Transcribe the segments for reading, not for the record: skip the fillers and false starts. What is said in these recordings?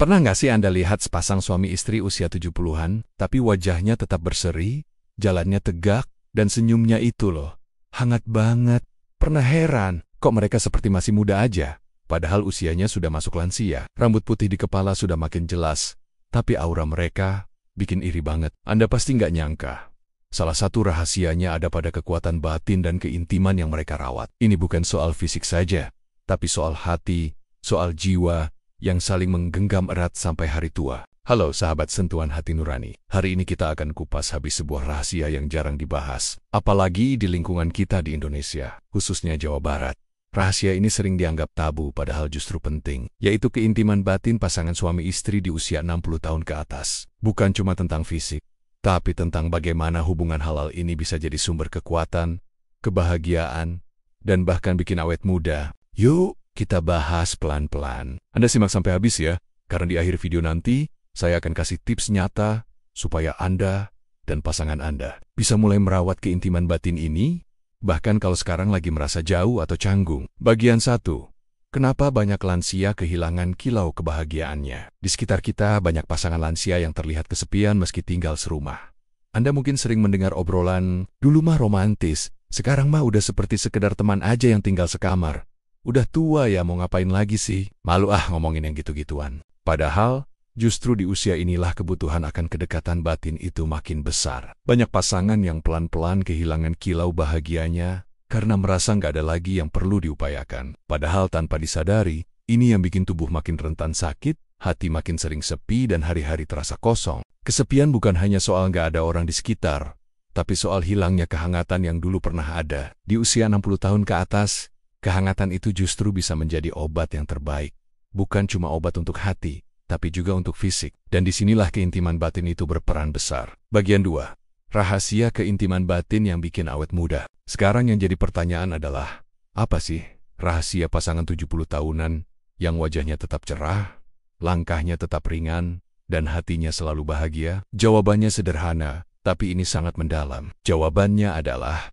Pernah nggak sih Anda lihat sepasang suami istri usia 70-an, tapi wajahnya tetap berseri, jalannya tegak, dan senyumnya itu loh, hangat banget. Pernah heran, kok mereka seperti masih muda aja, padahal usianya sudah masuk lansia. Rambut putih di kepala sudah makin jelas, tapi aura mereka bikin iri banget. Anda pasti nggak nyangka. Salah satu rahasianya ada pada kekuatan batin dan keintiman yang mereka rawat. Ini bukan soal fisik saja, tapi soal hati, soal jiwa, yang saling menggenggam erat sampai hari tua. Halo sahabat sentuhan hati nurani. Hari ini kita akan kupas habis sebuah rahasia yang jarang dibahas, apalagi di lingkungan kita di Indonesia, khususnya Jawa Barat. Rahasia ini sering dianggap tabu padahal justru penting, yaitu keintiman batin pasangan suami istri di usia 60 tahun ke atas. Bukan cuma tentang fisik, tapi tentang bagaimana hubungan halal ini bisa jadi sumber kekuatan, kebahagiaan, dan bahkan bikin awet muda. Yuk, kita bahas pelan-pelan. Anda simak sampai habis ya, karena di akhir video nanti, saya akan kasih tips nyata supaya Anda dan pasangan Anda bisa mulai merawat keintiman batin ini, bahkan kalau sekarang lagi merasa jauh atau canggung. Bagian 1. Kenapa banyak lansia kehilangan kilau kebahagiaannya? Di sekitar kita banyak pasangan lansia yang terlihat kesepian meski tinggal serumah. Anda mungkin sering mendengar obrolan, dulu mah romantis, sekarang mah udah seperti sekedar teman aja yang tinggal sekamar. Udah tua ya, mau ngapain lagi sih? Malu ngomongin yang gitu-gituan. Padahal, justru di usia inilah kebutuhan akan kedekatan batin itu makin besar. Banyak pasangan yang pelan-pelan kehilangan kilau bahagianya karena merasa nggak ada lagi yang perlu diupayakan. Padahal tanpa disadari, ini yang bikin tubuh makin rentan sakit, hati makin sering sepi dan hari-hari terasa kosong. Kesepian bukan hanya soal nggak ada orang di sekitar, tapi soal hilangnya kehangatan yang dulu pernah ada. Di usia 60 tahun ke atas, kehangatan itu justru bisa menjadi obat yang terbaik. Bukan cuma obat untuk hati, tapi juga untuk fisik. Dan disinilah keintiman batin itu berperan besar. Bagian 2. Rahasia keintiman batin yang bikin awet muda. Sekarang yang jadi pertanyaan adalah, apa sih rahasia pasangan 70 tahunan yang wajahnya tetap cerah, langkahnya tetap ringan, dan hatinya selalu bahagia? Jawabannya sederhana, tapi ini sangat mendalam. Jawabannya adalah,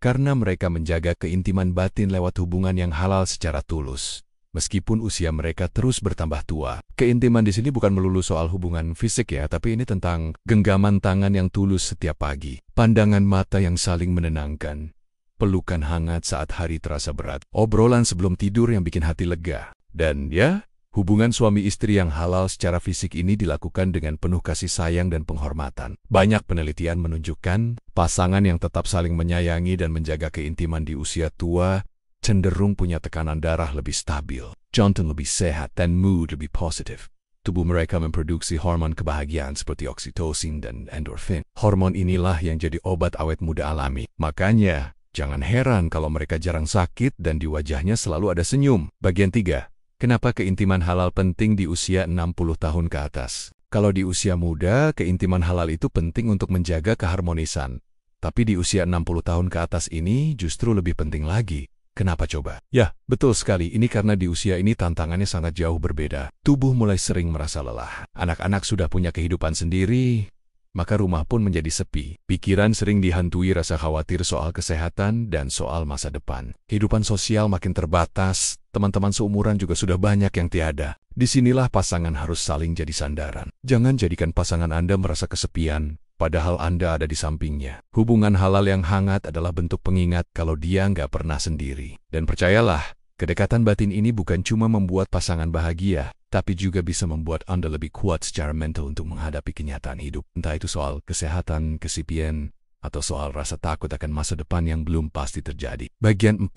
karena mereka menjaga keintiman batin lewat hubungan yang halal secara tulus. Meskipun usia mereka terus bertambah tua. Keintiman di sini bukan melulu soal hubungan fisik ya, tapi ini tentang genggaman tangan yang tulus setiap pagi, pandangan mata yang saling menenangkan, pelukan hangat saat hari terasa berat, obrolan sebelum tidur yang bikin hati lega. Dan ya, hubungan suami istri yang halal secara fisik ini dilakukan dengan penuh kasih sayang dan penghormatan. Banyak penelitian menunjukkan, pasangan yang tetap saling menyayangi dan menjaga keintiman di usia tua cenderung punya tekanan darah lebih stabil, jantung lebih sehat, dan mood lebih positif. Tubuh mereka memproduksi hormon kebahagiaan seperti oksitosin dan endorfin. Hormon inilah yang jadi obat awet muda alami. Makanya, jangan heran kalau mereka jarang sakit dan di wajahnya selalu ada senyum. Bagian 3. Kenapa keintiman halal penting di usia 60 tahun ke atas? Kalau di usia muda, keintiman halal itu penting untuk menjaga keharmonisan. Tapi di usia 60 tahun ke atas ini justru lebih penting lagi. Kenapa coba? Ya, betul sekali. Ini karena di usia ini tantangannya sangat jauh berbeda. Tubuh mulai sering merasa lelah. Anak-anak sudah punya kehidupan sendiri, maka rumah pun menjadi sepi. Pikiran sering dihantui rasa khawatir soal kesehatan dan soal masa depan. Kehidupan sosial makin terbatas, teman-teman seumuran juga sudah banyak yang tiada. Disinilah pasangan harus saling jadi sandaran. Jangan jadikan pasangan Anda merasa kesepian, padahal Anda ada di sampingnya. Hubungan halal yang hangat adalah bentuk pengingat kalau dia nggak pernah sendiri. Dan percayalah, kedekatan batin ini bukan cuma membuat pasangan bahagia, tapi juga bisa membuat Anda lebih kuat secara mental untuk menghadapi kenyataan hidup. Entah itu soal kesehatan, kesepian, atau soal rasa takut akan masa depan yang belum pasti terjadi. Bagian 4.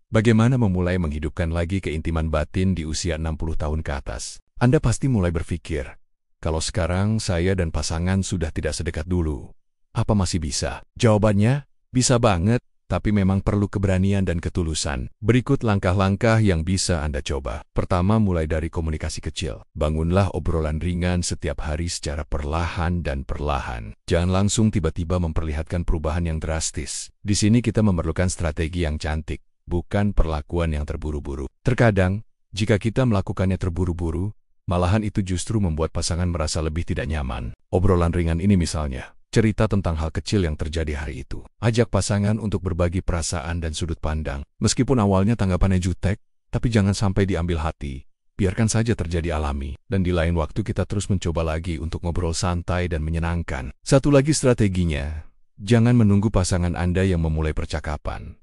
Bagaimana memulai menghidupkan lagi keintiman batin di usia 60 tahun ke atas? Anda pasti mulai berpikir, kalau sekarang saya dan pasangan sudah tidak sedekat dulu, apa masih bisa? Jawabannya, bisa banget, tapi memang perlu keberanian dan ketulusan. Berikut langkah-langkah yang bisa Anda coba. Pertama, mulai dari komunikasi kecil. Bangunlah obrolan ringan setiap hari secara perlahan dan perlahan. Jangan langsung tiba-tiba memperlihatkan perubahan yang drastis. Di sini kita memerlukan strategi yang cantik, bukan perlakuan yang terburu-buru. Terkadang, jika kita melakukannya terburu-buru, malahan itu justru membuat pasangan merasa lebih tidak nyaman. Obrolan ringan ini misalnya, cerita tentang hal kecil yang terjadi hari itu. Ajak pasangan untuk berbagi perasaan dan sudut pandang. Meskipun awalnya tanggapannya jutek, tapi jangan sampai diambil hati. biarkan saja terjadi alami. Dan di lain waktu kita terus mencoba lagi untuk ngobrol santai dan menyenangkan. Satu lagi strateginya, jangan menunggu pasangan Anda yang memulai percakapan.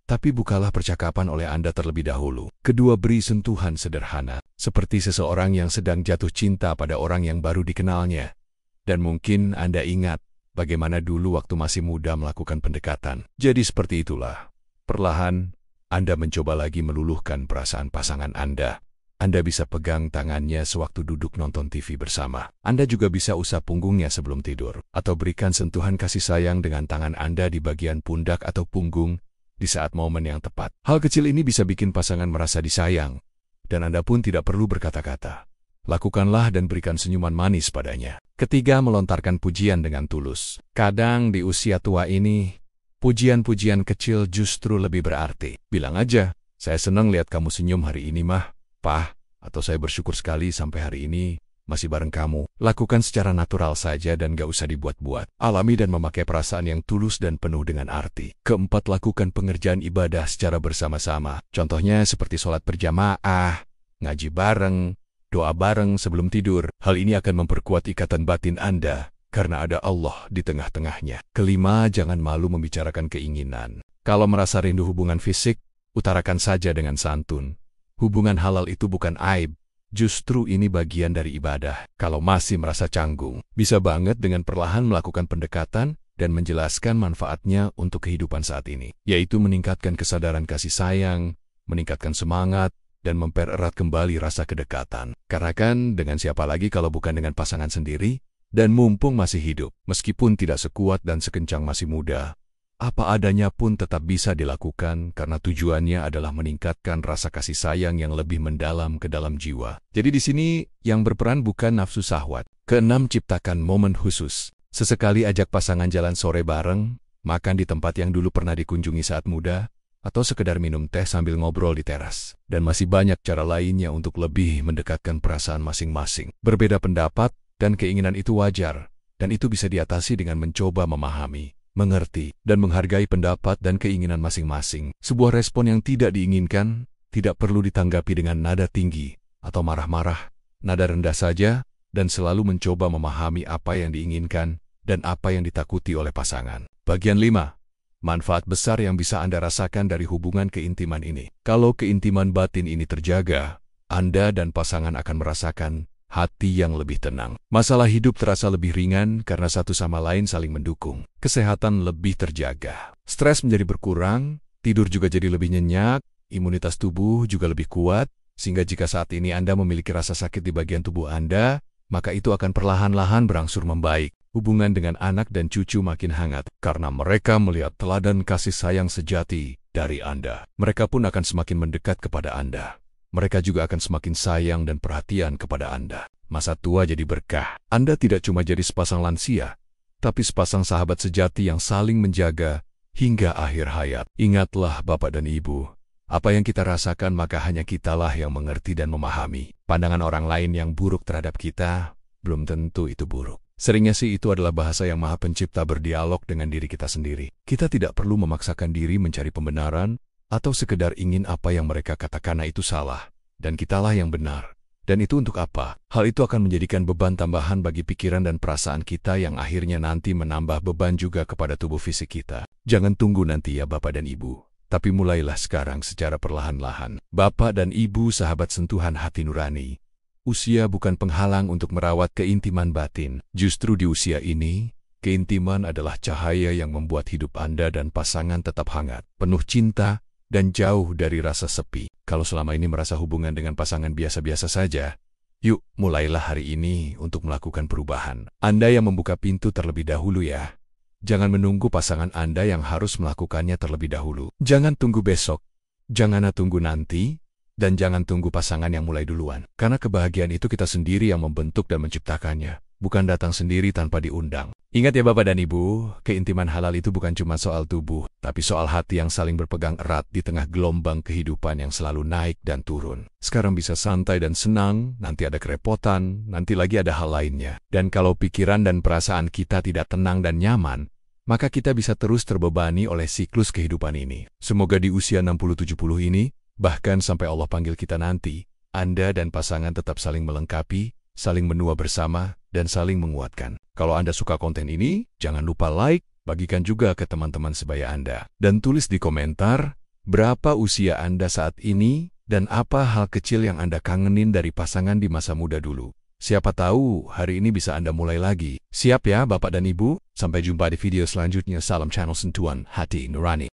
Tapi bukalah percakapan oleh Anda terlebih dahulu. Kedua, beri sentuhan sederhana, seperti seseorang yang sedang jatuh cinta pada orang yang baru dikenalnya. Dan mungkin Anda ingat bagaimana dulu waktu masih muda melakukan pendekatan. Jadi seperti itulah. Perlahan, Anda mencoba lagi meluluhkan perasaan pasangan Anda. Anda bisa pegang tangannya sewaktu duduk nonton TV bersama. Anda juga bisa usap punggungnya sebelum tidur. Atau berikan sentuhan kasih sayang dengan tangan Anda di bagian pundak atau punggung di saat momen yang tepat. Hal kecil ini bisa bikin pasangan merasa disayang, dan Anda pun tidak perlu berkata-kata. Lakukanlah dan berikan senyuman manis padanya. Ketiga, melontarkan pujian dengan tulus. Kadang di usia tua ini, pujian-pujian kecil justru lebih berarti. Bilang aja, saya senang lihat kamu senyum hari ini mah, Pah, atau saya bersyukur sekali sampai hari ini masih bareng kamu. Lakukan secara natural saja dan gak usah dibuat-buat. Alami dan memakai perasaan yang tulus dan penuh dengan arti. Keempat, lakukan pengerjaan ibadah secara bersama-sama. Contohnya seperti sholat berjamaah, ngaji bareng, doa bareng sebelum tidur. Hal ini akan memperkuat ikatan batin Anda, karena ada Allah di tengah-tengahnya. Kelima, jangan malu membicarakan keinginan. Kalau merasa rindu hubungan fisik, utarakan saja dengan santun. Hubungan halal itu bukan aib. Justru ini bagian dari ibadah. Kalau masih merasa canggung, bisa banget dengan perlahan melakukan pendekatan dan menjelaskan manfaatnya untuk kehidupan saat ini, yaitu meningkatkan kesadaran kasih sayang, meningkatkan semangat, dan mempererat kembali rasa kedekatan. Karena kan dengan siapa lagi kalau bukan dengan pasangan sendiri, dan mumpung masih hidup, meskipun tidak sekuat dan sekencang masih muda, apa adanya pun tetap bisa dilakukan karena tujuannya adalah meningkatkan rasa kasih sayang yang lebih mendalam ke dalam jiwa. Jadi di sini yang berperan bukan nafsu syahwat. Keenam, ciptakan momen khusus. Sesekali ajak pasangan jalan sore bareng, makan di tempat yang dulu pernah dikunjungi saat muda, atau sekedar minum teh sambil ngobrol di teras. Dan masih banyak cara lainnya untuk lebih mendekatkan perasaan masing-masing. Berbeda pendapat dan keinginan itu wajar, dan itu bisa diatasi dengan mencoba memahami, mengerti, dan menghargai pendapat dan keinginan masing-masing. Sebuah respon yang tidak diinginkan tidak perlu ditanggapi dengan nada tinggi atau marah-marah. Nada rendah saja, dan selalu mencoba memahami apa yang diinginkan dan apa yang ditakuti oleh pasangan. Bagian 5. Manfaat besar yang bisa Anda rasakan dari hubungan keintiman ini. Kalau keintiman batin ini terjaga, Anda dan pasangan akan merasakan hati yang lebih tenang. Masalah hidup terasa lebih ringan karena satu sama lain saling mendukung. Kesehatan lebih terjaga. Stres menjadi berkurang, tidur juga jadi lebih nyenyak, imunitas tubuh juga lebih kuat, sehingga jika saat ini Anda memiliki rasa sakit di bagian tubuh Anda, maka itu akan perlahan-lahan berangsur membaik. Hubungan dengan anak dan cucu makin hangat karena mereka melihat teladan kasih sayang sejati dari Anda. Mereka pun akan semakin mendekat kepada Anda. Mereka juga akan semakin sayang dan perhatian kepada Anda. Masa tua jadi berkah. Anda tidak cuma jadi sepasang lansia, tapi sepasang sahabat sejati yang saling menjaga hingga akhir hayat. Ingatlah Bapak dan Ibu, apa yang kita rasakan maka hanya kitalah yang mengerti dan memahami. Pandangan orang lain yang buruk terhadap kita, belum tentu itu buruk. Seringnya sih itu adalah bahasa yang Maha Pencipta berdialog dengan diri kita sendiri. Kita tidak perlu memaksakan diri mencari pembenaran, atau sekedar ingin apa yang mereka katakan itu salah, dan kitalah yang benar. Dan itu untuk apa? Hal itu akan menjadikan beban tambahan bagi pikiran dan perasaan kita yang akhirnya nanti menambah beban juga kepada tubuh fisik kita. Jangan tunggu nanti ya Bapak dan Ibu, tapi mulailah sekarang secara perlahan-lahan. Bapak dan Ibu sahabat sentuhan hati nurani, usia bukan penghalang untuk merawat keintiman batin. Justru di usia ini, keintiman adalah cahaya yang membuat hidup Anda dan pasangan tetap hangat, penuh cinta, dan jauh dari rasa sepi. Kalau selama ini merasa hubungan dengan pasangan biasa-biasa saja, yuk mulailah hari ini untuk melakukan perubahan. Anda yang membuka pintu terlebih dahulu ya. Jangan menunggu pasangan Anda yang harus melakukannya terlebih dahulu. Jangan tunggu besok, jangan tunggu nanti, dan jangan tunggu pasangan yang mulai duluan. Karena kebahagiaan itu kita sendiri yang membentuk dan menciptakannya, bukan datang sendiri tanpa diundang. Ingat ya Bapak dan Ibu, keintiman halal itu bukan cuma soal tubuh, tapi soal hati yang saling berpegang erat di tengah gelombang kehidupan yang selalu naik dan turun. Sekarang bisa santai dan senang, nanti ada kerepotan, nanti lagi ada hal lainnya. Dan kalau pikiran dan perasaan kita tidak tenang dan nyaman, maka kita bisa terus terbebani oleh siklus kehidupan ini. Semoga di usia 60-70 ini, bahkan sampai Allah panggil kita nanti, Anda dan pasangan tetap saling melengkapi, saling menua bersama, dan saling menguatkan. Kalau Anda suka konten ini, jangan lupa like, bagikan juga ke teman-teman sebaya Anda. Dan tulis di komentar, berapa usia Anda saat ini, dan apa hal kecil yang Anda kangenin dari pasangan di masa muda dulu. Siapa tahu hari ini bisa Anda mulai lagi. Siap ya Bapak dan Ibu? Sampai jumpa di video selanjutnya. Salam channel Sentuhan Hati Nurani.